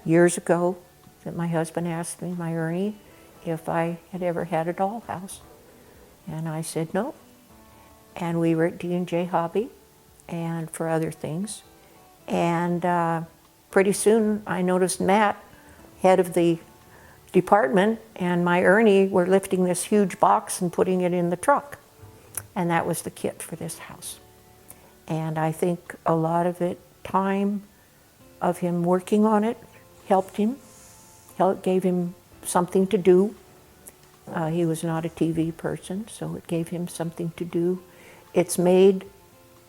years ago that my husband asked me, my Ernie, if I had ever had a dollhouse. And I said no. And we were at D&J Hobby and for other things. And pretty soon I noticed Matt, head of the department, and my Ernie were lifting this huge box and putting it in the truck. And that was the kit for this house. And I think a lot of it, time of him working on it, helped him, gave him something to do. He was not a TV person, so it gave him something to do. It's made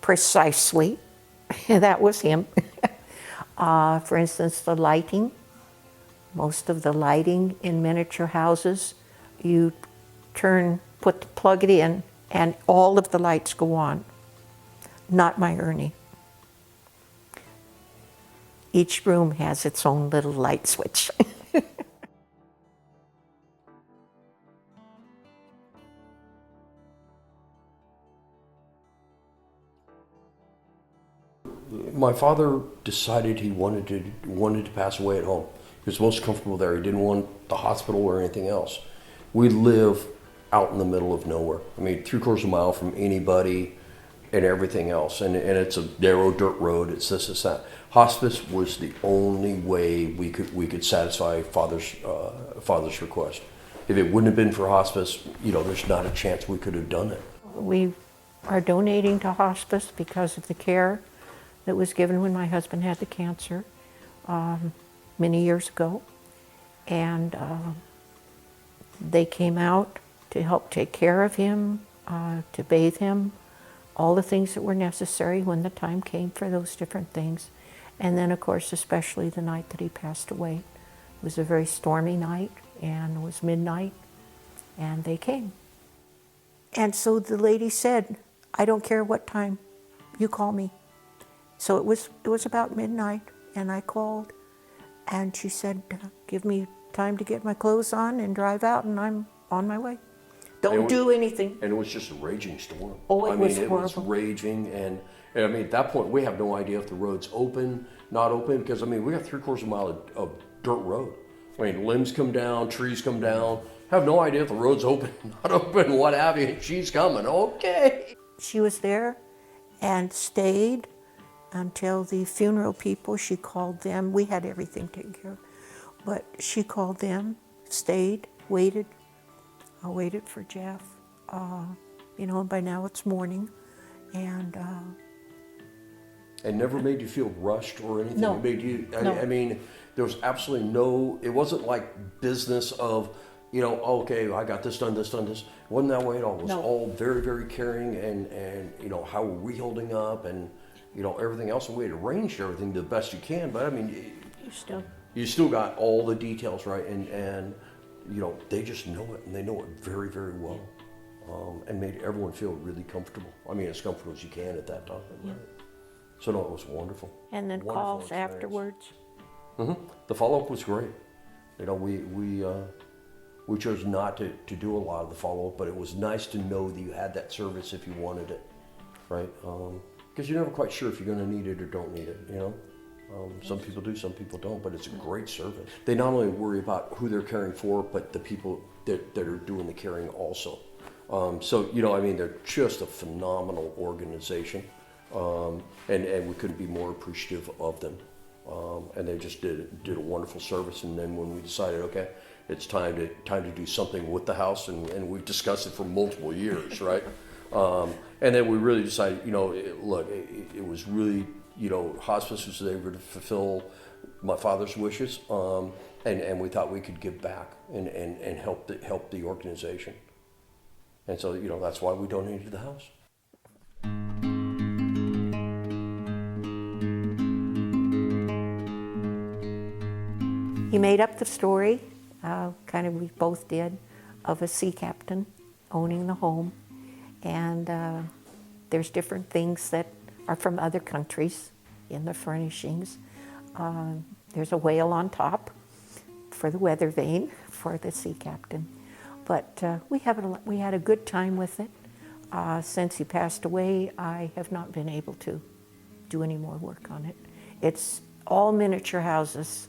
precisely, that was him. For instance, the lighting. Most of the lighting in miniature houses, you plug it in, and all of the lights go on. Not my Ernie. Each room has its own little light switch. My father decided he wanted to pass away at home. He was most comfortable there. He didn't want the hospital or anything else. We live out in the middle of nowhere. I mean, 3/4 mile from anybody and everything else. And it's a narrow dirt road. It's this, it's that. Hospice was the only way we could satisfy father's request. If it wouldn't have been for hospice, there's not a chance we could have done it. We are donating to hospice because of the care that was given when my husband had the cancer many years ago. And they came out to help take care of him, to bathe him, all the things that were necessary when the time came for those different things. And then, of course, especially the night that he passed away. It was a very stormy night, and it was midnight, and they came. And so the lady said, I don't care what time, you call me. So it was about midnight, and I called, and she said, give me time to get my clothes on and drive out, and I'm on my way. Don't do anything. And it was just a raging storm. Oh, it was horrible. It was raging, and I mean, at that point, we have no idea if the road's open, not open, because I mean, we got 3/4 mile of dirt road. I mean, limbs come down, trees come down. Have no idea if the road's open, not open, what have you. She's coming, okay. She was there and stayed until the funeral people, she called them. We had everything taken care of. But she called them, stayed, waited. I waited for Jeff. By now it's morning. And it never made you feel rushed or anything. No. It made you, No. I mean, there was absolutely no, it wasn't like business of, okay, I got this done, this. It wasn't that way at all. It was No. all very, very caring and how were we holding up and, everything else. And we had arranged everything the best you can, but I mean, you still got all the details right. And they just know it, and they know it very, very well. And made everyone feel really comfortable. I mean, as comfortable as you can at that time. Yeah. Right? So no, it was wonderful. And then Wonderful calls experience. afterwards. Mm-hmm. The follow-up was great. We chose not to do a lot of the follow-up, but it was nice to know that you had that service if you wanted it, right? Because you're never quite sure if you're going to need it or don't need it, Some people do, some people don't, but it's a great service. They not only worry about who they're caring for, but the people that are doing the caring also. They're just a phenomenal organization, and we couldn't be more appreciative of them. And they just did a wonderful service. And then when we decided, okay, it's time to do something with the house, and we've discussed it for multiple years, right? And then we really decided, it was really, hospice was able to fulfill my father's wishes, and we thought we could give back and help the organization. And so, that's why we donated the house. He made up the story, we both did, of a sea captain owning the home. And there's different things that are from other countries in the furnishings. There's a whale on top for the weather vane for the sea captain. But we had a good time with it. Since he passed away, I have not been able to do any more work on it. It's all miniature houses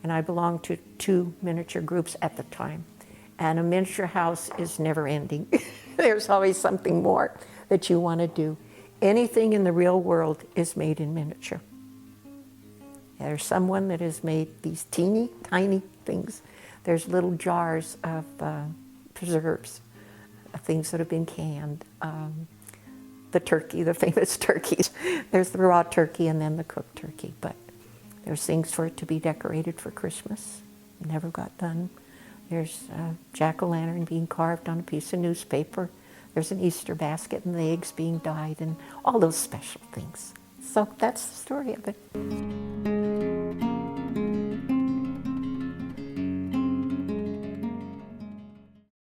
and I belonged to 2 miniature groups at the time. And a miniature house is never ending. There's always something more that you want to do. Anything in the real world is made in miniature. There's someone that has made these teeny tiny things. There's little jars of preserves, things that have been canned. The turkey, the famous turkeys. There's the raw turkey and then the cooked turkey. But there's things for it to be decorated for Christmas. Never got done. There's a jack-o'-lantern being carved on a piece of newspaper. There's an Easter basket and the eggs being dyed and all those special things. So that's the story of it.